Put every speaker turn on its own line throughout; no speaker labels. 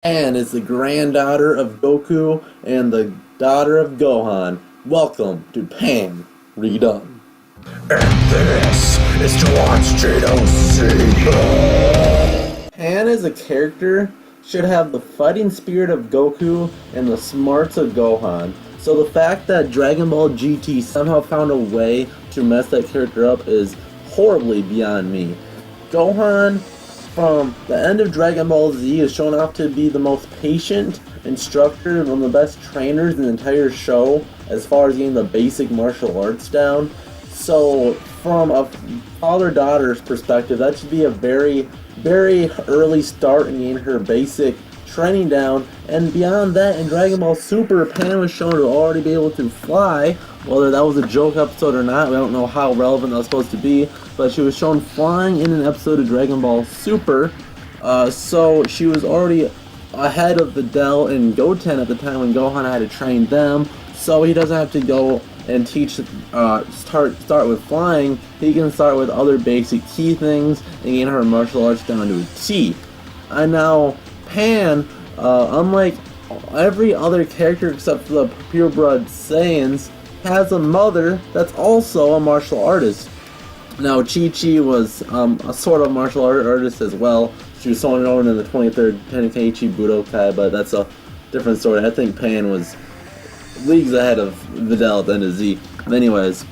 Pan is the granddaughter of Goku and the daughter of Gohan. Welcome to Pan Redone.
And this is to watch Cheetos see.
Pan as a character should have the fighting spirit of Goku and the smarts of Gohan. So the fact that Dragon Ball GT somehow found a way to mess that character up is horribly beyond me. Gohan, from the end of Dragon Ball Z, is shown off to be the most patient instructor and one of the best trainers in the entire show as far as getting the basic martial arts down. So, from a father-daughter's perspective, that should be a very, very early start in getting her basic training down. And beyond that, in Dragon Ball Super, Pan was shown to already be able to fly. Whether that was a joke episode or not, we don't know how relevant that was supposed to be. But she was shown flying in an episode of Dragon Ball Super. So she was already ahead of Videl and Goten at the time when Gohan had to train them. So he doesn't have to go and teach, start with flying. He can start with other basic key things and get her martial arts down to a T. And now Pan, unlike every other character except for the purebred Saiyans, has a mother that's also a martial artist. Now, Chi-Chi was a sort of martial artist as well. She was sworn in the 23rd Tenkaichi Budokai, but that's a different story. I think Pan was leagues ahead of Videl at the end of Z. Anyways,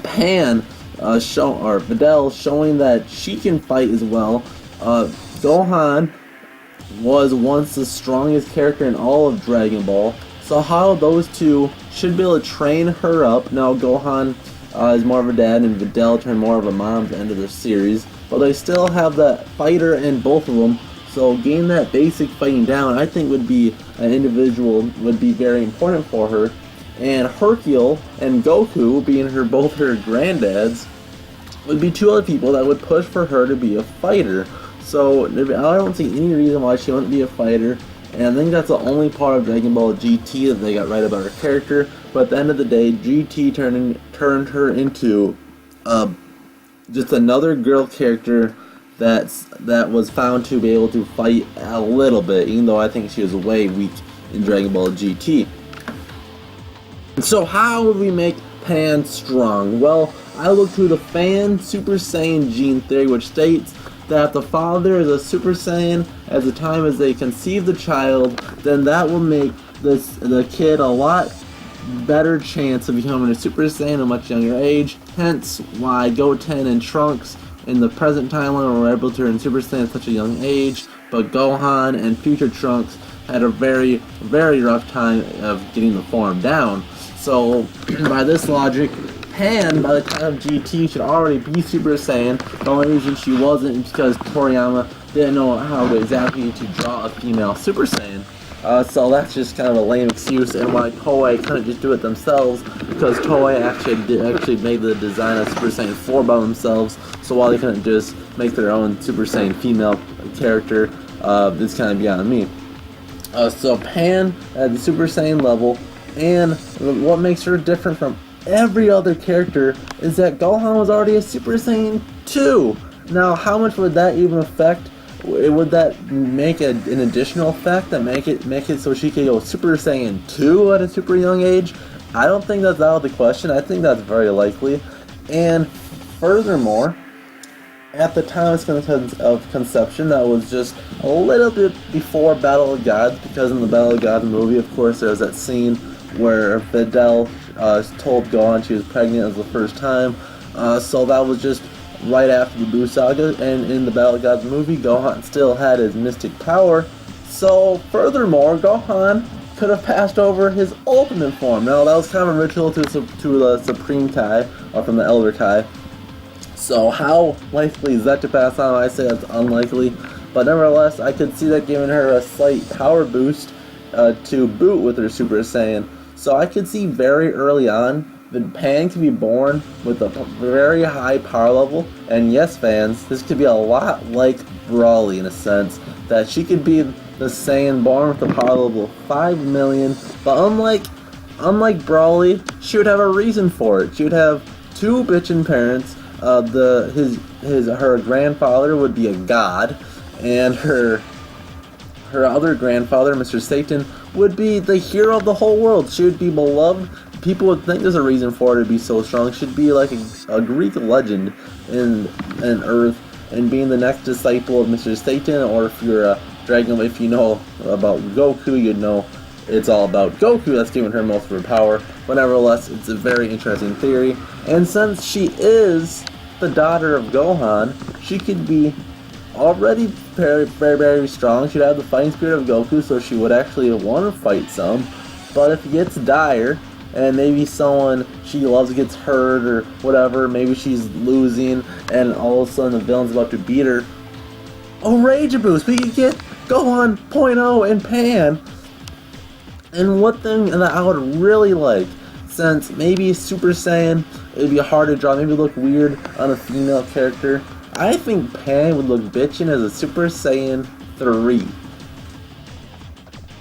Pan, Videl showing that she can fight as well. Gohan was once the strongest character in all of Dragon Ball. So how those two should be able to train her up. Now Gohan is more of a dad and Videl turned more of a mom at the end of the series. But they still have that fighter in both of them. So getting that basic fighting down, I think would be an individual would be very important for her. And Hercule and Goku, being both her granddads, would be two other people that would push for her to be a fighter. So I don't see any reason why she wouldn't be a fighter. And I think that's the only part of Dragon Ball GT that they got right about her character. But at the end of the day, GT turned her into just another girl character that was found to be able to fight a little bit, even though I think she was way weak in Dragon Ball GT. So how would we make Pan strong? Well, I look to the fan Super Saiyan gene theory, which states that the father is a Super Saiyan at the time as they conceive the child, then that will make the kid a lot better chance of becoming a Super Saiyan at a much younger age. Hence why Goten and Trunks in the present timeline were able to turn Super Saiyan at such a young age, but Gohan and future Trunks had a very, very rough time of getting the form down. So by this logic, Pan, by the time of GT, should already be Super Saiyan. The only reason she wasn't is because Toriyama didn't know how exactly to draw a female Super Saiyan. So that's just kind of a lame excuse, and why Toei couldn't just do it themselves, because Toei actually made the design of Super Saiyan 4 by themselves, so why they couldn't just make their own Super Saiyan female character is kind of beyond me. So Pan at the Super Saiyan level, and what makes her different from every other character is that Gohan was already a Super Saiyan 2. Now, how much would that even affect? Would that make an additional effect that make it so she could go Super Saiyan 2 at a super young age? I don't think that's out of the question. I think that's very likely. And furthermore, at the time of conception, that was just a little bit before Battle of Gods, because in the Battle of Gods movie, of course, there was that scene where Videl told Gohan she was pregnant as the first time. So that was just right after the Buu Saga, and in the Battle of Gods movie, Gohan still had his mystic power. So, furthermore, Gohan could have passed over his ultimate form. Now, that was kind of a ritual to the Supreme Kai, or from the Elder Kai. So, how likely is that to pass on? I say that's unlikely. But nevertheless, I could see that giving her a slight power boost to boot with her Super Saiyan. So, I could see very early on that Pan can be born with a very high power level, and yes, fans, this could be a lot like Brawly in a sense, that she could be the Saiyan born with a power level of 5 million, but unlike Brawly, she would have a reason for it. She would have two bitchin' parents. Her grandfather would be a god, and her her other grandfather, Mr. Satan, would be the hero of the whole world. She would be beloved. People would think there's a reason for her to be so strong. She'd be like a Greek legend in Earth, and being the next disciple of Mr. Satan. Or if you're a Dragon, if you know about Goku, you'd know it's all about Goku that's giving her most of her power. But nevertheless, it's a very interesting theory. And since she is the daughter of Gohan, she could be already very, very, very strong. She'd have the fighting spirit of Goku, so she would actually want to fight some. But if it gets dire, and maybe someone she loves gets hurt or whatever, maybe she's losing, and all of a sudden the villain's about to beat her, a Rage Boost! We could get Gohan 0.0 and Pan. And one thing that I would really like, since maybe Super Saiyan, it'd be hard to draw, maybe look weird on a female character, I think Pan would look bitchin' as a Super Saiyan 3.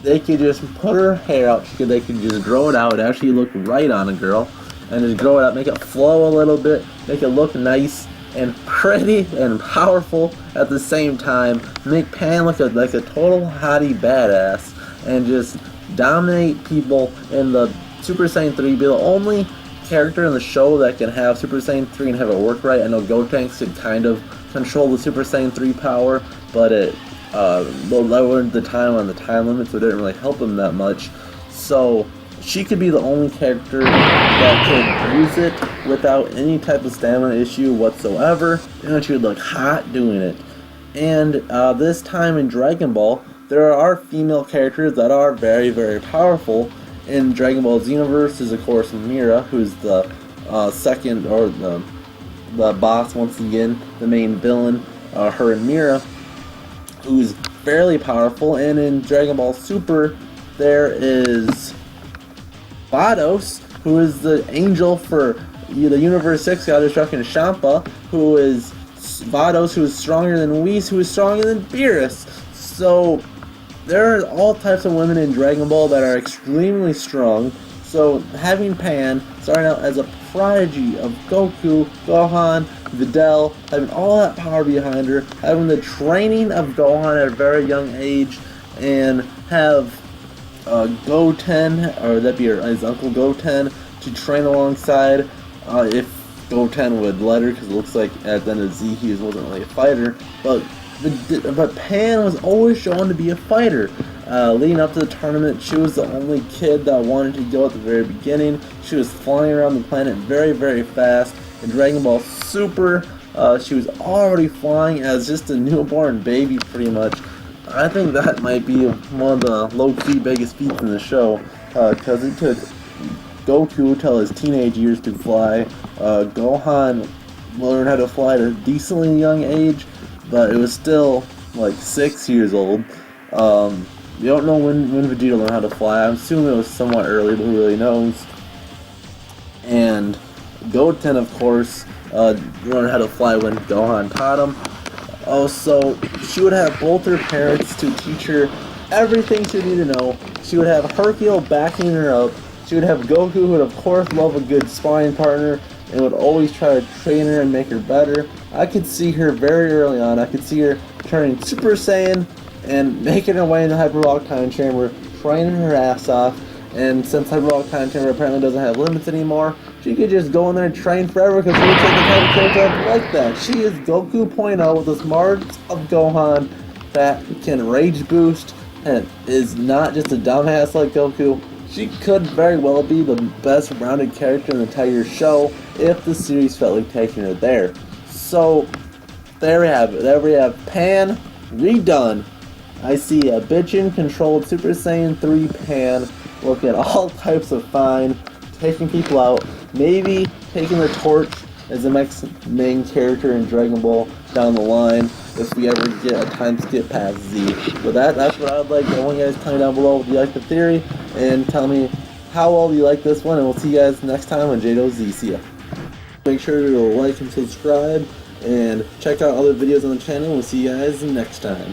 They could just put her hair out, they could just grow it out, actually look right on a girl, and just grow it out, make it flow a little bit, make it look nice and pretty and powerful at the same time, make Pan look like a total hottie badass, and just dominate people in the Super Saiyan 3, be the only character in the show that can have Super Saiyan 3 and have it work right. I know Gotenks could kind of control the Super Saiyan 3 power, but it lowered the time on the time limit, so it didn't really help him that much. So she could be the only character that could use it without any type of stamina issue whatsoever, and she would look hot doing it. And this time in Dragon Ball, there are female characters that are very, very powerful. In Dragon Ball's universe is, of course, Mira, who's the second, or the boss once again, the main villain, her and Mira, who's fairly powerful. And in Dragon Ball Super, there is Vados, who is the angel for the Universe 6 God Destruction Champa, who is Vados, who is stronger than Whis, who is stronger than Beerus. So there are all types of women in Dragon Ball that are extremely strong. So having Pan starting out as a prodigy of Goku, Gohan, Videl, having all that power behind her, having the training of Gohan at a very young age, and have Goten, or that'd be his uncle Goten, to train alongside, if Goten would let her, because it looks like at the end of Z he wasn't really a fighter, but Pan was always shown to be a fighter. Leading up to the tournament, she was the only kid that wanted to go at the very beginning. She was flying around the planet very, very fast. In Dragon Ball Super, she was already flying as just a newborn baby, pretty much. I think that might be one of the low-key biggest feats in the show, because it took Goku till his teenage years to fly. Gohan learned how to fly at a decently young age, but it was still like 6 years old. We don't know when Vegeta learned how to fly. I'm assuming it was somewhat early, but who really knows. And Goten, of course, learned how to fly when Gohan taught him. Also, she would have both her parents to teach her everything she needed to know. She would have Hercule backing her up. She would have Goku, who would of course love a good sparring partner and would always try to train her and make her better. I could see her very early on. I could see her turning Super Saiyan and making her way in the Hyperbolic Time Chamber, training her ass off. And since Hyperbolic Time Chamber apparently doesn't have limits anymore, she could just go in there and train forever, because she would take the type of character like that. She is Goku 0.0 with the smarts of Gohan that can rage boost and is not just a dumbass like Goku. She could very well be the best rounded character in the entire show if the series felt like taking her there. So, there we have it. There we have Pan redone. I see a bitchin' controlled Super Saiyan 3 Pan looking at all types of fine, taking people out, maybe taking the torch as the next main character in Dragon Ball down the line if we ever get a time skip past Z. But that's what I would like. I want you guys to tell me down below if you like the theory, and tell me how well you like this one, and we'll see you guys next time on JDO Z. See ya. Make sure to like and subscribe, and check out other videos on the channel. We'll see you guys next time.